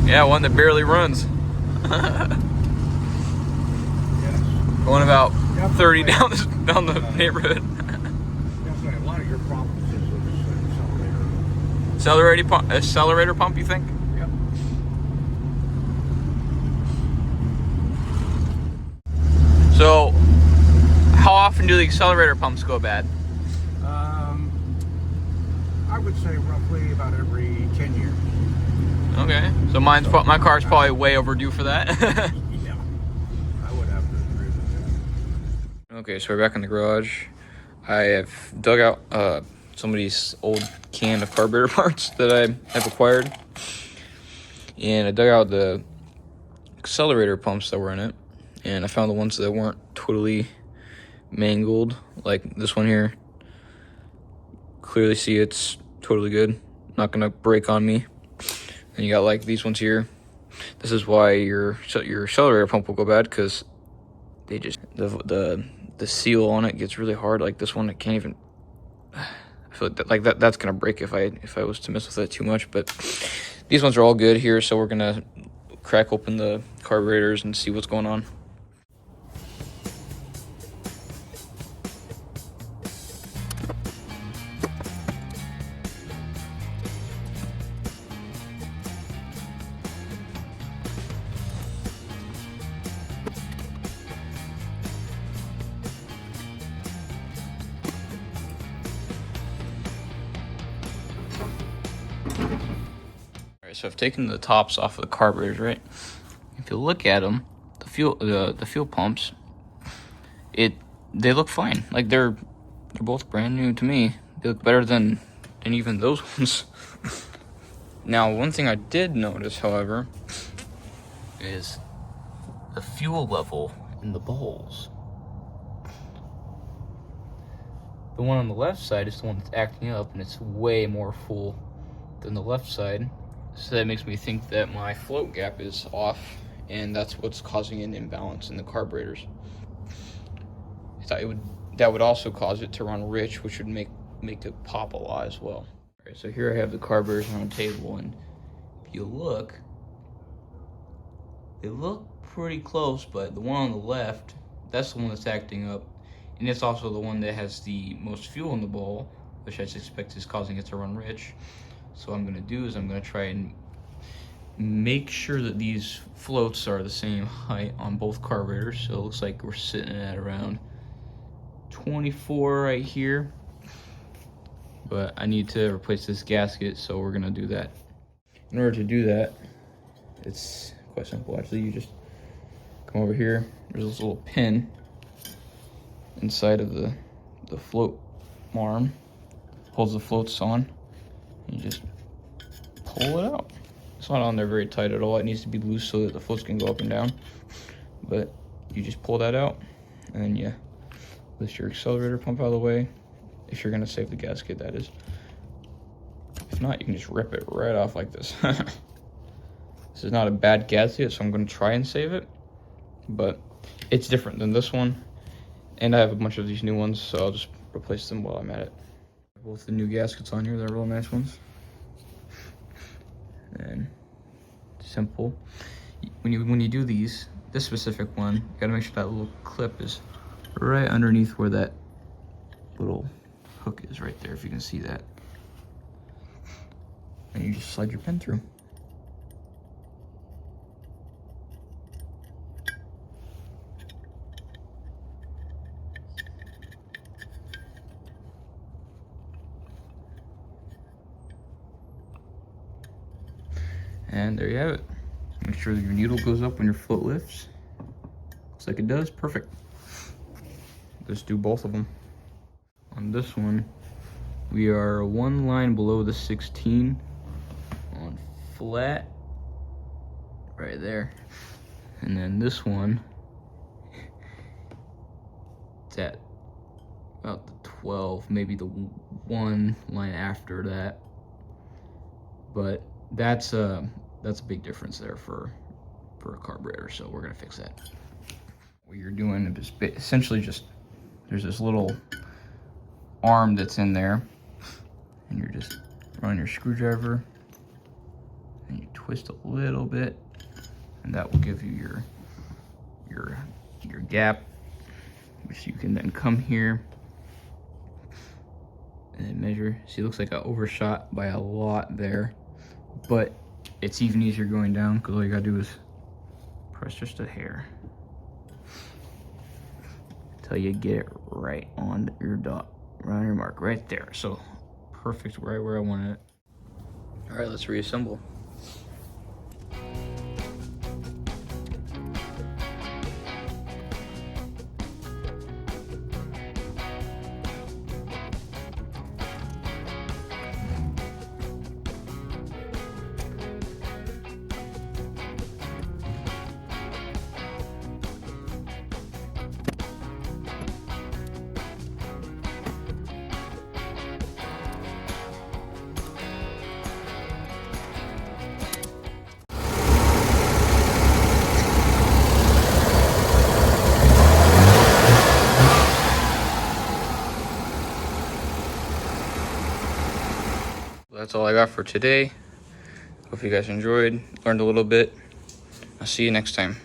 Yeah, one that barely runs. Yes. Going about Definitely. 30 down the neighborhood. Definitely, a lot of your problems is with this Accelerator pump, you think? Yep. So, how often do the accelerator pumps go bad? I would say roughly about every 10 years. Okay, so my car's probably way overdue for that. Yeah, I would have to agree with that. Okay, so we're back in the garage. I have dug out some of these old can of carburetor parts that I have acquired, and I dug out the accelerator pumps that were in it, and I found the ones that weren't totally mangled, like this one here. Clearly see it's totally good, not gonna break on me. And you got like these ones here. This is why your accelerator pump will go bad, because they just the seal on it gets really hard. Like this one, it can't even. I feel like that's gonna break if I was to mess with it too much. But these ones are all good here, so we're gonna crack open the carburetors and see what's going on. Alright, so I've taken the tops off of the carburetors, right? If you look at them, the fuel pumps, they look fine. Like they're both brand new to me. They look better than even those ones. Now, one thing I did notice, however, is the fuel level in the bowls. The one on the left side is the one that's acting up, and it's way more full than the left side. So that makes me think that my float gap is off, and that's what's causing an imbalance in the carburetors. That would also cause it to run rich, which would make it pop a lot as well. Alright, so here I have the carburetors on the table, and if you look, they look pretty close, but the one on the left, that's the one that's acting up, and it's also the one that has the most fuel in the bowl, which I suspect is causing it to run rich. So what I'm gonna do is I'm gonna try and make sure that these floats are the same height on both carburetors. So it looks like we're sitting at around 24 right here, but I need to replace this gasket, so we're gonna do that. In order to do that, it's quite simple. Actually, you just come over here. There's this little pin inside of the float arm, holds the floats on. You just pull it out. It's not on there very tight at all. It needs to be loose so that the floats can go up and down. But you just pull that out, and then you lift your accelerator pump out of the way. If you're gonna save the gasket, that is. If not, you can just rip it right off like this. This is not a bad gasket, so I'm gonna try and save it. But it's different than this one. And I have a bunch of these new ones, so I'll just replace them while I'm at it. Both the new gaskets on here, they're real nice ones. And simple. When you do this specific one, you gotta make sure that little clip is right underneath where that little hook is right there, if you can see that. And you just slide your pen through. And there you have it. Make sure that your needle goes up when your float lifts. Looks like it does. Perfect. Just do both of them. On this one, we are one line below the 16 on flat, right there. And then this one, it's at about the 12, maybe the one line after that. But that's a big difference there for a carburetor, so we're gonna fix that. What you're doing is essentially just, there's this little arm that's in there, and you're just running your screwdriver and you twist a little bit, and that will give you your gap, which you can then come here and measure. See, it looks like I overshot by a lot there, but it's even easier going down because all you gotta do is press just a hair until you get it right on your dot, right on your mark, right there. So perfect, right where I wanted it. All right, let's reassemble. That's all I got for today. Hope you guys enjoyed, learned a little bit. I'll see you next time.